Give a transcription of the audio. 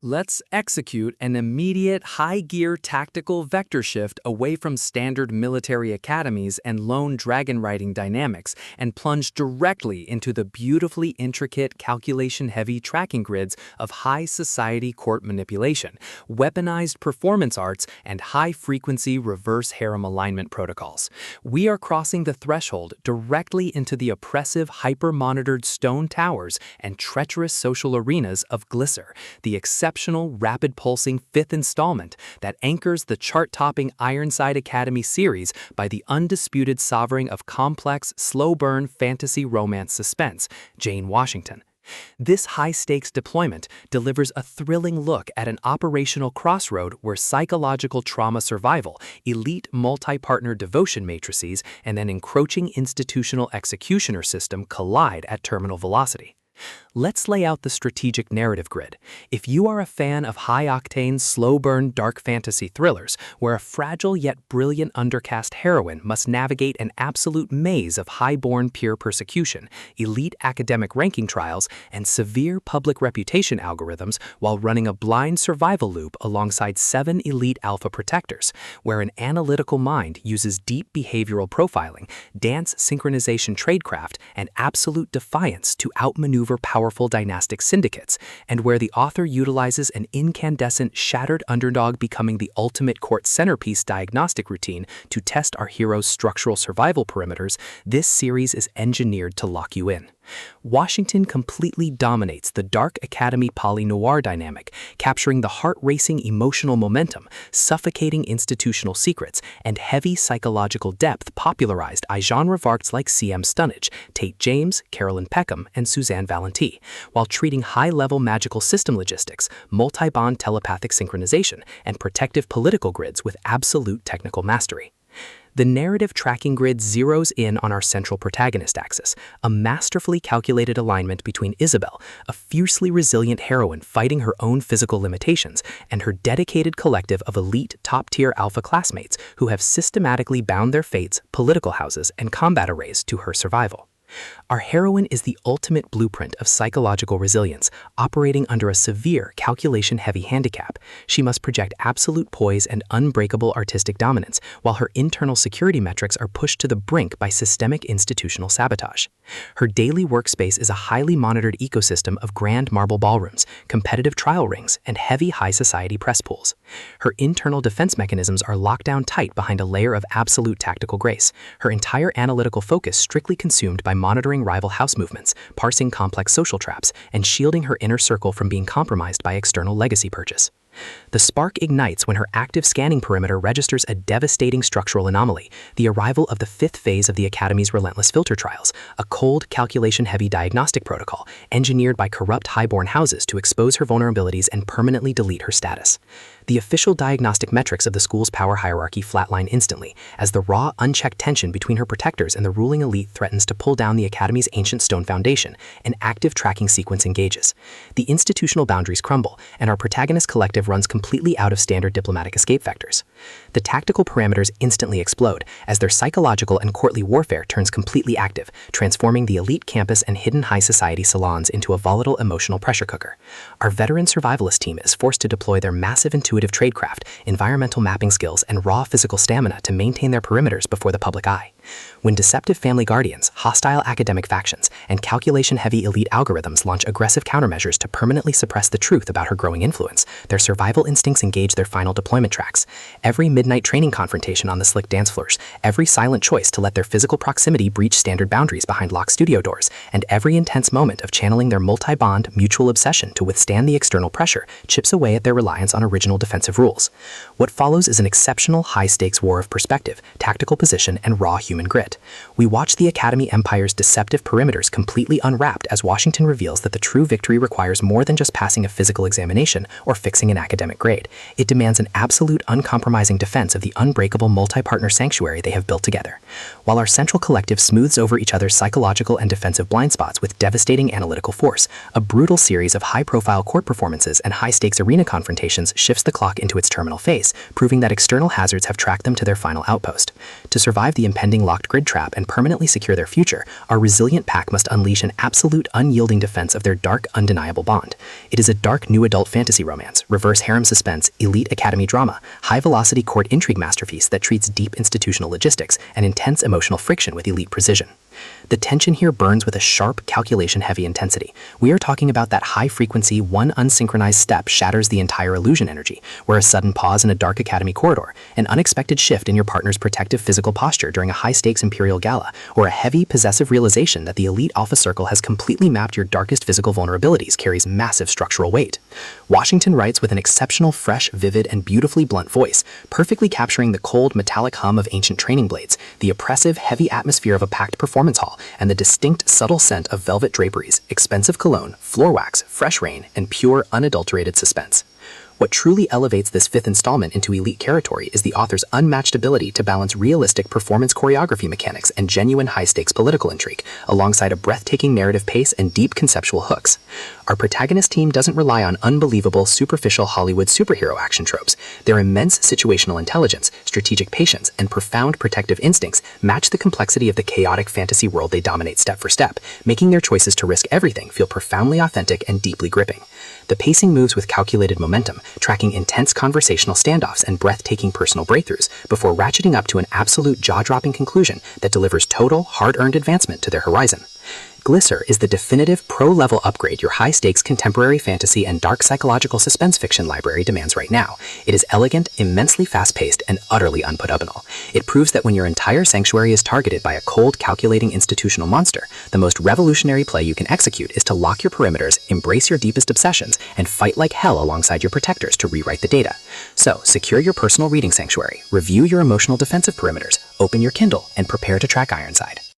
Let's execute an immediate high-gear tactical vector shift away from standard military academies and lone dragon riding dynamics and plunge directly into the beautifully intricate calculation-heavy tracking grids of high society court manipulation, weaponized performance arts, and high-frequency reverse harem alignment protocols. We are crossing the threshold directly into the oppressive hyper-monitored stone towers and treacherous social arenas of Glisser, the exceptional rapid-pulsing fifth installment that anchors the chart-topping Ironside Academy series by the undisputed sovereign of complex, slow-burn fantasy romance suspense, Jane Washington. This high-stakes deployment delivers a thrilling look at an operational crossroad where psychological trauma survival, elite multi-partner devotion matrices, and an encroaching institutional executioner system collide at terminal velocity. Let's lay out the strategic narrative grid. If you are a fan of high-octane, slow-burn dark fantasy thrillers, where a fragile yet brilliant undercast heroine must navigate an absolute maze of high-born peer persecution, elite academic ranking trials, and severe public reputation algorithms while running a blind survival loop alongside 7 elite alpha protectors, where an analytical mind uses deep behavioral profiling, dance synchronization tradecraft, and absolute defiance to outmaneuver powerful dynastic syndicates, and where the author utilizes an incandescent, shattered underdog becoming the ultimate court centerpiece diagnostic routine to test our hero's structural survival perimeters, this series is engineered to lock you in. Washington completely dominates the Dark Academy poly-noir dynamic, capturing the heart-racing emotional momentum, suffocating institutional secrets, and heavy psychological depth popularized by genre varks like C.M. Stunage, Tate James, Carolyn Peckham, and Suzanne Valenti, while treating high-level magical system logistics, multi-bond telepathic synchronization, and protective political grids with absolute technical mastery. The narrative tracking grid zeroes in on our central protagonist axis, a masterfully calculated alignment between Isabel, a fiercely resilient heroine fighting her own physical limitations, and her dedicated collective of elite top-tier alpha classmates who have systematically bound their fates, political houses, and combat arrays to her survival. Our heroine is the ultimate blueprint of psychological resilience, operating under a severe calculation-heavy handicap. She must project absolute poise and unbreakable artistic dominance, while her internal security metrics are pushed to the brink by systemic institutional sabotage. Her daily workspace is a highly monitored ecosystem of grand marble ballrooms, competitive trial rings, and heavy high society press pools. Her internal defense mechanisms are locked down tight behind a layer of absolute tactical grace, her entire analytical focus strictly consumed by monitoring rival house movements, parsing complex social traps, and shielding her inner circle from being compromised by external legacy purchase. The spark ignites when her active scanning perimeter registers a devastating structural anomaly, the arrival of the 5th phase of the Academy's relentless filter trials, a cold, calculation-heavy diagnostic protocol engineered by corrupt highborn houses to expose her vulnerabilities and permanently delete her status. The official diagnostic metrics of the school's power hierarchy flatline instantly, as the raw, unchecked tension between her protectors and the ruling elite threatens to pull down the Academy's ancient stone foundation. An active tracking sequence engages. The institutional boundaries crumble, and our protagonist collective runs completely out of standard diplomatic escape vectors. The tactical parameters instantly explode, as their psychological and courtly warfare turns completely active, transforming the elite campus and hidden high society salons into a volatile emotional pressure cooker. Our veteran survivalist team is forced to deploy their massive intuitive tradecraft, environmental mapping skills, and raw physical stamina to maintain their perimeters before the public eye. When deceptive family guardians, hostile academic factions, and calculation-heavy elite algorithms launch aggressive countermeasures to permanently suppress the truth about her growing influence, their survival instincts engage their final deployment tracks. Every midnight training confrontation on the slick dance floors, every silent choice to let their physical proximity breach standard boundaries behind locked studio doors, and every intense moment of channeling their multi-bond, mutual obsession to withstand the external pressure chips away at their reliance on original defensive rules. What follows is an exceptional high-stakes war of perspective, tactical position, and raw human grit. We watch the Academy Empire's deceptive perimeters completely unwrapped as Washington reveals that the true victory requires more than just passing a physical examination or fixing an academic grade. It demands an absolute, uncompromising defense of the unbreakable multi-partner sanctuary they have built together. While our central collective smooths over each other's psychological and defensive blind spots with devastating analytical force, a brutal series of high-profile court performances and high-stakes arena confrontations shifts the clock into its terminal phase, proving that external hazards have tracked them to their final outpost. To survive the impending unlocked grid trap and permanently secure their future, our resilient pack must unleash an absolute unyielding defense of their dark, undeniable bond. It is a dark new adult fantasy romance, reverse harem suspense, elite academy drama, high-velocity court intrigue masterpiece that treats deep institutional logistics and intense emotional friction with elite precision. The tension here burns with a sharp, calculation-heavy intensity. We are talking about that high-frequency, one unsynchronized step shatters the entire illusion energy, where a sudden pause in a dark academy corridor, an unexpected shift in your partner's protective physical posture during a high-stakes imperial gala, or a heavy, possessive realization that the elite alpha circle has completely mapped your darkest physical vulnerabilities carries massive structural weight. Washington writes with an exceptional, fresh, vivid, and beautifully blunt voice, perfectly capturing the cold, metallic hum of ancient training blades, the oppressive, heavy atmosphere of a packed performance hall, and the distinct, subtle scent of velvet draperies, expensive cologne, floor wax, fresh rain, and pure, unadulterated suspense. What truly elevates this fifth installment into elite territory is the author's unmatched ability to balance realistic performance choreography mechanics and genuine high-stakes political intrigue, alongside a breathtaking narrative pace and deep conceptual hooks. Our protagonist team doesn't rely on unbelievable, superficial Hollywood superhero action tropes. Their immense situational intelligence, strategic patience, and profound protective instincts match the complexity of the chaotic fantasy world they dominate step for step, making their choices to risk everything feel profoundly authentic and deeply gripping. The pacing moves with calculated momentum, tracking intense conversational standoffs and breathtaking personal breakthroughs before ratcheting up to an absolute jaw-dropping conclusion that delivers total, hard-earned advancement to their horizon. Glisser is the definitive pro-level upgrade your high-stakes contemporary fantasy and dark psychological suspense fiction library demands right now. It is elegant, immensely fast-paced, and utterly unput-upable. It proves that when your entire sanctuary is targeted by a cold, calculating institutional monster, the most revolutionary play you can execute is to lock your perimeters, embrace your deepest obsessions, and fight like hell alongside your protectors to rewrite the data. So, secure your personal reading sanctuary, review your emotional defensive perimeters, open your Kindle, and prepare to track Ironside.